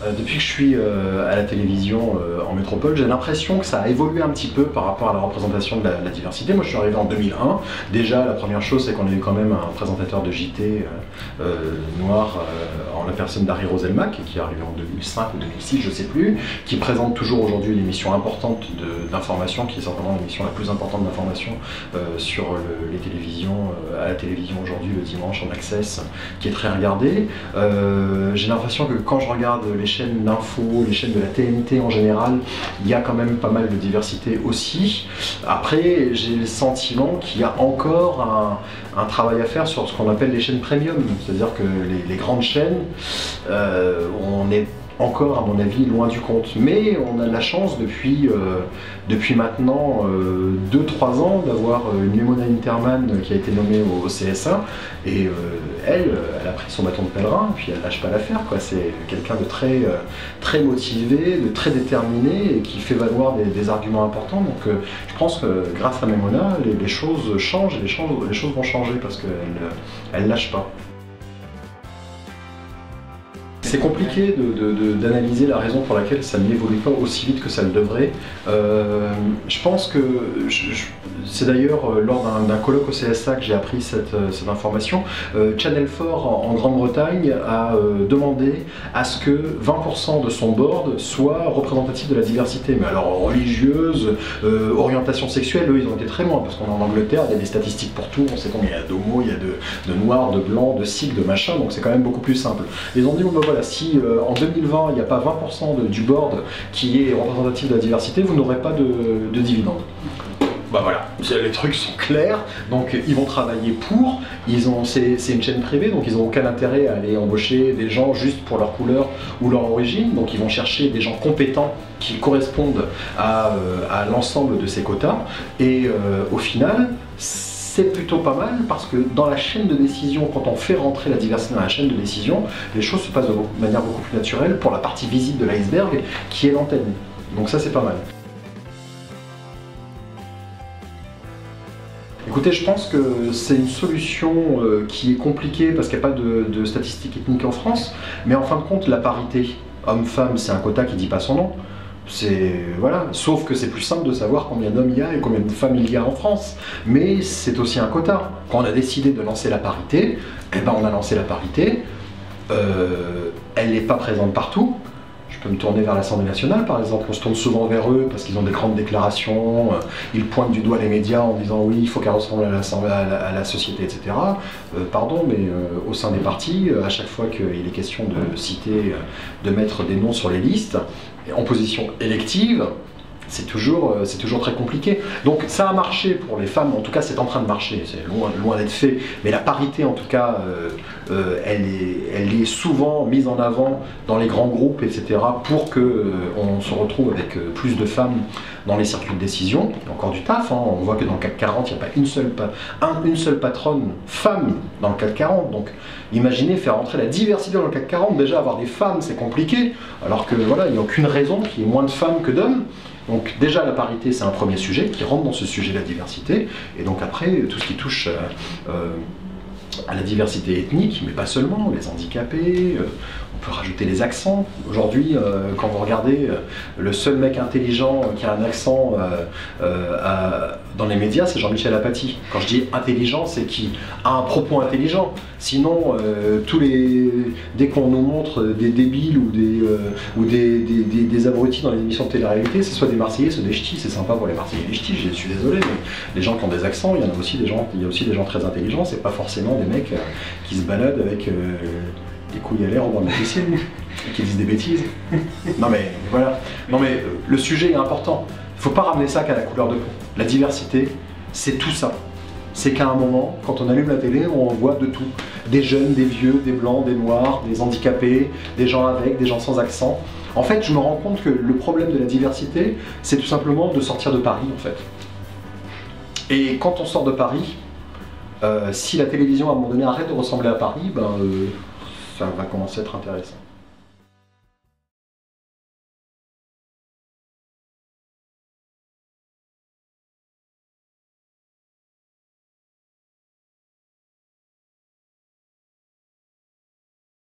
Depuis que je suis à la télévision en métropole, j'ai l'impression que ça a évolué un petit peu par rapport à la représentation de la diversité. Moi je suis arrivé en 2001. Déjà la première chose c'est qu'on a eu quand même un présentateur de JT noir en la personne d'Harry Roselmack, qui est arrivé en 2005 ou 2006, je sais plus, qui présente toujours aujourd'hui une émission importante d'information, qui est certainement l'émission la plus importante d'information sur les télévisions, à la télévision aujourd'hui le dimanche en access, qui est très regardée. J'ai l'impression que quand je regarde les chaînes d'info, les chaînes de la TNT en général, il y a quand même pas mal de diversité aussi. Après, j'ai le sentiment qu'il y a encore un travail à faire sur ce qu'on appelle les chaînes premium, c'est-à-dire que les grandes chaînes, on est encore à mon avis loin du compte, mais on a de la chance depuis maintenant 2-3 ans d'avoir une Lemona Interman qui a été nommée au CSA, et elle a pris son bâton de pèlerin, puis elle lâche pas l'affaire, quoi. C'est quelqu'un de très motivé, de très déterminé, et qui fait valoir des arguments importants. Donc je pense que grâce à Lemona, les choses changent, les choses vont changer parce qu'elle lâche pas. C'est compliqué d'analyser la raison pour laquelle ça n'évolue pas aussi vite que ça le devrait. Je pense que, c'est d'ailleurs lors d'un colloque au CSA que j'ai appris cette information, Channel 4 en Grande-Bretagne a demandé à ce que 20% de son board soit représentatif de la diversité. Mais alors religieuse, orientation sexuelle, eux ils ont été très loin, parce qu'on est en Angleterre, il y a des statistiques pour tout, on sait combien il y a d'homos, il y a de noirs, de blancs, de sikhs, de machin, donc c'est quand même beaucoup plus simple. Ils ont dit, bon ben voilà, si en 2020 il n'y a pas 20% du board qui est représentatif de la diversité, vous n'aurez pas de dividendes. Bah voilà, les trucs sont clairs, donc ils vont travailler pour, c'est une chaîne privée, donc ils n'ont aucun intérêt à aller embaucher des gens juste pour leur couleur ou leur origine, donc ils vont chercher des gens compétents qui correspondent à l'ensemble de ces quotas, et au final, c'est plutôt pas mal parce que dans la chaîne de décision, quand on fait rentrer la diversité dans la chaîne de décision, les choses se passent de manière beaucoup plus naturelle pour la partie visible de l'iceberg qui est l'antenne. Donc ça c'est pas mal. Écoutez, je pense que c'est une solution qui est compliquée parce qu'il n'y a pas de statistiques ethniques en France, mais en fin de compte, la parité homme-femme, c'est un quota qui ne dit pas son nom. Voilà, sauf que c'est plus simple de savoir combien d'hommes il y a et combien de femmes il y a en France. Mais c'est aussi un quota. Quand on a décidé de lancer la parité, eh ben on a lancé la parité. Elle n'est pas présente partout. Je peux me tourner vers l'Assemblée nationale par exemple, on se tourne souvent vers eux parce qu'ils ont des grandes déclarations, ils pointent du doigt les médias en disant oui, il faut qu'elle ressemble à la société, etc. Pardon, mais au sein des partis, à chaque fois qu'il est question de citer, de mettre des noms sur les listes, en position élective, c'est toujours très compliqué. Donc ça a marché pour les femmes, en tout cas c'est en train de marcher, c'est loin d'être fait, mais la parité en tout cas, elle est souvent mise en avant dans les grands groupes, etc. pour qu'on se retrouve avec plus de femmes dans les circuits de décision. Il y a encore du taf, hein. On voit que dans le CAC 40, il n'y a pas une seule patronne femme dans le CAC 40, donc imaginez faire entrer la diversité dans le CAC 40, déjà avoir des femmes c'est compliqué, alors que voilà, il n'y a aucune raison qu'il y ait moins de femmes que d'hommes. Donc déjà la parité c'est un premier sujet qui rentre dans ce sujet de la diversité, et donc après tout ce qui touche à la diversité ethnique, mais pas seulement, les handicapés, on peut rajouter les accents. Aujourd'hui, quand vous regardez, le seul mec intelligent qui a un accent dans les médias, c'est Jean-Michel Apathy. Quand je dis intelligent, c'est qui a un propos intelligent. Sinon, dès qu'on nous montre des débiles ou des abrutis dans les émissions de télé-réalité, c'est soit des Marseillais, soit des ch'tis. C'est sympa pour les Marseillais et les ch'tis, je suis désolé, mais les gens qui ont des accents, il y a aussi des gens très intelligents, c'est pas forcément des mecs qui se baladent avec des couilles à l'air en bord de la piscine et qui disent des bêtises. Non mais voilà, non mais le sujet est important. Il faut pas ramener ça qu'à la couleur de peau. La diversité, c'est tout ça. C'est qu'à un moment, quand on allume la télé, on voit de tout. Des jeunes, des vieux, des blancs, des noirs, des handicapés, des gens avec, des gens sans accent. En fait, je me rends compte que le problème de la diversité, c'est tout simplement de sortir de Paris, en fait. Et quand on sort de Paris, si la télévision à un moment donné arrête de ressembler à Paris, ben, ça va commencer à être intéressant.